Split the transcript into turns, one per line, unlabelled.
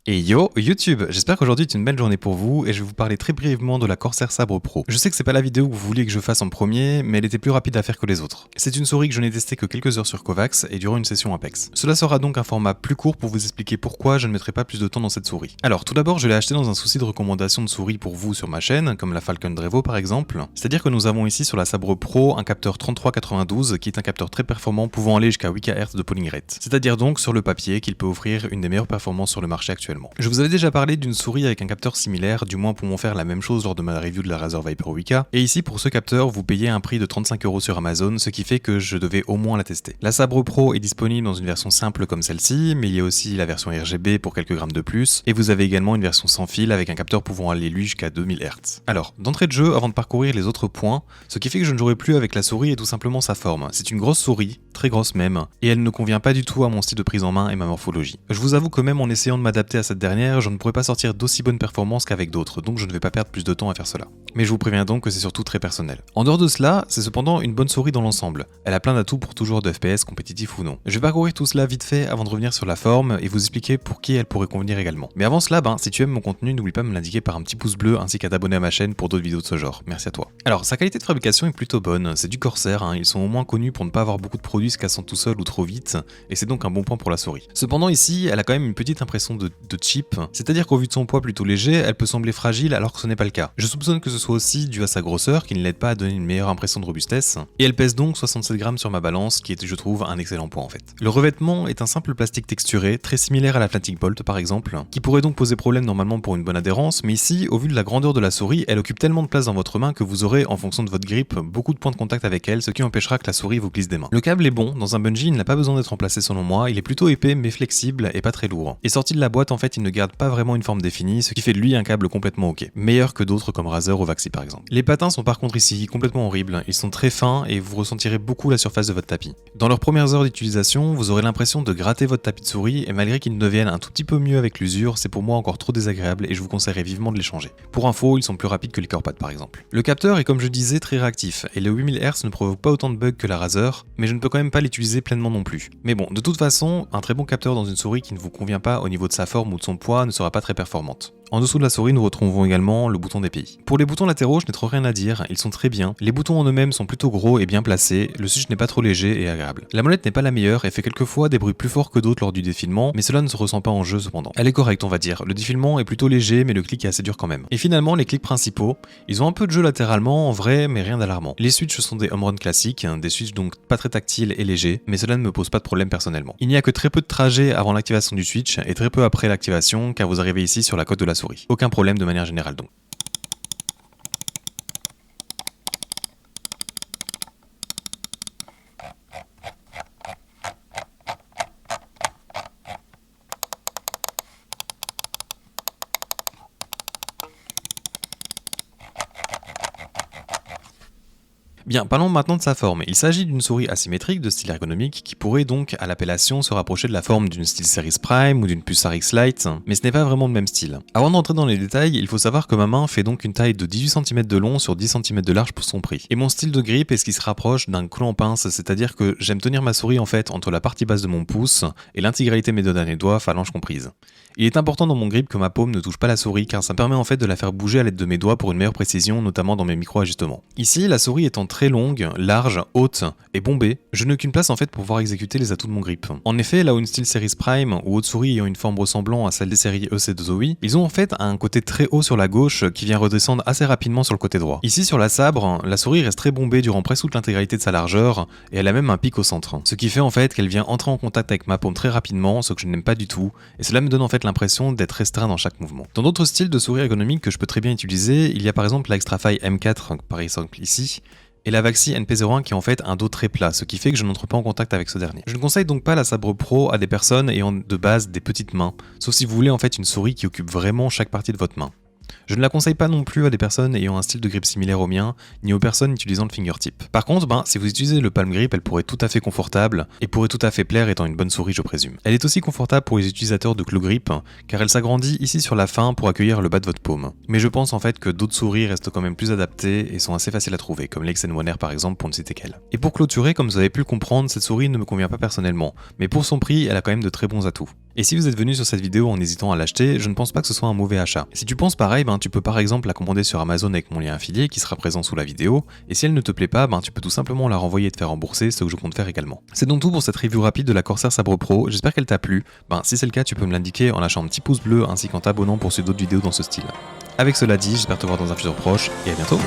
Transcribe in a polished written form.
Et yo, YouTube, j'espère qu'aujourd'hui est une belle journée pour vous et je vais vous parler très brièvement de la Corsair Sabre Pro. Je sais que c'est pas la vidéo que vous vouliez que je fasse en premier, mais elle était plus rapide à faire que les autres. C'est une souris que je n'ai testée que quelques heures sur Kovacs et durant une session Apex. Cela sera donc un format plus court pour vous expliquer pourquoi je ne mettrai pas plus de temps dans cette souris. Alors tout d'abord, je l'ai acheté dans un souci de recommandation de souris pour vous sur ma chaîne, comme la Falcon Drevo par exemple. C'est-à-dire que nous avons ici sur la Sabre Pro un capteur 3392 qui est un capteur très performant pouvant aller jusqu'à 8 kHz de polling rate. C'est-à-dire donc sur le papier qu'il peut offrir une des meilleures performances sur le marché actuellement. Je vous avais déjà parlé d'une souris avec un capteur similaire, du moins pouvant faire la même chose lors de ma review de la Razer Viper 8K, et ici pour ce capteur vous payez un prix de 35€ sur Amazon, ce qui fait que je devais au moins la tester. La Sabre Pro est disponible dans une version simple comme celle-ci, mais il y a aussi la version RGB pour quelques grammes de plus, et vous avez également une version sans fil avec un capteur pouvant aller lui jusqu'à 2000 Hz. Alors, d'entrée de jeu, avant de parcourir les autres points, ce qui fait que je ne jouerai plus avec la souris est tout simplement sa forme. C'est une grosse souris, très grosse même, et elle ne convient pas du tout à mon style de prise en main et ma morphologie. Je vous avoue que même en essayant de m'adapter à cette dernière, je ne pourrais pas sortir d'aussi bonnes performances qu'avec d'autres, donc je ne vais pas perdre plus de temps à faire cela. Mais je vous préviens donc que c'est surtout très personnel. En dehors de cela, c'est cependant une bonne souris dans l'ensemble. Elle a plein d'atouts pour tout joueur de FPS, compétitif ou non. Je vais parcourir tout cela vite fait avant de revenir sur la forme et vous expliquer pour qui elle pourrait convenir également. Mais avant cela, si tu aimes mon contenu, n'oublie pas de me l'indiquer par un petit pouce bleu ainsi qu'à t'abonner à ma chaîne pour d'autres vidéos de ce genre. Merci à toi. Alors, sa qualité de fabrication est plutôt bonne, c'est du Corsair, ils sont au moins connus pour ne pas avoir beaucoup de produits se cassant tout seul ou trop vite, et c'est donc un bon point pour la souris. Cependant ici, elle a quand même une petite impression de cheap, c'est-à-dire qu'au vu de son poids plutôt léger, elle peut sembler fragile alors que ce n'est pas le cas. Je soupçonne que ce soit aussi dû à sa grosseur qui ne l'aide pas à donner une meilleure impression de robustesse, et elle pèse donc 67 grammes sur ma balance, qui est je trouve un excellent point en fait. Le revêtement est un simple plastique texturé, très similaire à la Fnatic Bolt par exemple, qui pourrait donc poser problème normalement pour une bonne adhérence, mais ici, au vu de la grandeur de la souris, elle occupe tellement de place dans votre main que vous aurez, en fonction de votre grip, beaucoup de points de contact avec elle, ce qui empêchera que la souris vous glisse des mains. Le câble est bon, dans un bungee il n'a pas besoin d'être remplacé selon moi, il est plutôt épais mais flexible et pas très lourd. Et sorti de la boîte en fait il ne garde pas vraiment une forme définie, ce qui fait de lui un câble complètement ok. Meilleur que d'autres comme Razer ou Vaxi par exemple. Les patins sont par contre ici complètement horribles, ils sont très fins et vous ressentirez beaucoup la surface de votre tapis. Dans leurs premières heures d'utilisation, vous aurez l'impression de gratter votre tapis de souris et malgré qu'ils deviennent un tout petit peu mieux avec l'usure, c'est pour moi encore trop désagréable et je vous conseillerais vivement de les changer. Pour info, ils sont plus rapides que les Corepad par exemple. Le capteur est comme je disais très réactif et le 8000 Hz ne provoque pas autant de bugs que la Razer, mais je ne peux quand même pas l'utiliser pleinement non plus. Mais bon, de toute façon, un très bon capteur dans une souris qui ne vous convient pas au niveau de sa forme ou de son poids ne sera pas très performante. En dessous de la souris, nous retrouvons également le bouton DPI. Pour les boutons latéraux, je n'ai trop rien à dire, ils sont très bien. Les boutons en eux-mêmes sont plutôt gros et bien placés, le switch n'est pas trop léger et agréable. La molette n'est pas la meilleure et fait quelquefois des bruits plus forts que d'autres lors du défilement, mais cela ne se ressent pas en jeu cependant. Elle est correcte on va dire, le défilement est plutôt léger mais le clic est assez dur quand même. Et finalement, les clics principaux, ils ont un peu de jeu latéralement en vrai, mais rien d'alarmant. Les switches sont des home run classiques, des switches donc pas très tactiles et légers, mais cela ne me pose pas de problème personnellement. Il n'y a que très peu de trajets avant l'activation du switch et très peu après l'activation car vous arrivez ici sur la coque de la souris. Aucun problème de manière générale donc. Bien, parlons maintenant de sa forme. Il s'agit d'une souris asymétrique de style ergonomique qui pourrait donc à l'appellation se rapprocher de la forme d'une SteelSeries Prime ou d'une Pulsar X-Lite, mais ce n'est pas vraiment le même style. Avant d'entrer dans les détails, il faut savoir que ma main fait donc une taille de 18 cm de long sur 10 cm de large pour son prix. Et mon style de grip est ce qui se rapproche d'un clou en pince, c'est-à-dire que j'aime tenir ma souris en fait entre la partie basse de mon pouce et l'intégralité de mes deux derniers doigts, phalanges comprises. Il est important dans mon grip que ma paume ne touche pas la souris car ça me permet en fait de la faire bouger à l'aide de mes doigts pour une meilleure précision, notamment dans mes micro-ajustements. Ici, la souris étant très longue, large, haute et bombée, je n'ai aucune place en fait pour pouvoir exécuter les atouts de mon grip. En effet, là où une SteelSeries Prime ou autre souris ayant une forme ressemblant à celle des séries EC de Zowie, ils ont en fait un côté très haut sur la gauche qui vient redescendre assez rapidement sur le côté droit. Ici sur la Sabre, la souris reste très bombée durant presque toute l'intégralité de sa largeur et elle a même un pic au centre. Ce qui fait en fait qu'elle vient entrer en contact avec ma paume très rapidement, ce que je n'aime pas du tout, et cela me donne en fait l'impression d'être restreint dans chaque mouvement. Dans d'autres styles de souris ergonomiques que je peux très bien utiliser, il y a par exemple la Xtrafy M4 par exemple ici, et la Vaxi NP01 qui est en fait un dos très plat, ce qui fait que je n'entre pas en contact avec ce dernier. Je ne conseille donc pas la Sabre Pro à des personnes ayant de base des petites mains, sauf si vous voulez en fait une souris qui occupe vraiment chaque partie de votre main. Je ne la conseille pas non plus à des personnes ayant un style de grip similaire au mien, ni aux personnes utilisant le fingertip. Par contre, si vous utilisez le palm grip, elle pourrait être tout à fait confortable, et pourrait tout à fait plaire étant une bonne souris je présume. Elle est aussi confortable pour les utilisateurs de claw grip, car elle s'agrandit ici sur la fin pour accueillir le bas de votre paume. Mais je pense en fait que d'autres souris restent quand même plus adaptées et sont assez faciles à trouver, comme l'X-N1R par exemple pour ne citer qu'elle. Et pour clôturer, comme vous avez pu le comprendre, cette souris ne me convient pas personnellement, mais pour son prix, elle a quand même de très bons atouts. Et si vous êtes venu sur cette vidéo en hésitant à l'acheter, je ne pense pas que ce soit un mauvais achat. Si tu penses pareil, tu peux par exemple la commander sur Amazon avec mon lien affilié qui sera présent sous la vidéo, et si elle ne te plaît pas, tu peux tout simplement la renvoyer et te faire rembourser, ce que je compte faire également. C'est donc tout pour cette review rapide de la Corsair Sabre Pro, j'espère qu'elle t'a plu. Si c'est le cas, tu peux me l'indiquer en lâchant un petit pouce bleu ainsi qu'en t'abonnant pour suivre d'autres vidéos dans ce style. Avec cela dit, j'espère te voir dans un futur proche, et à bientôt.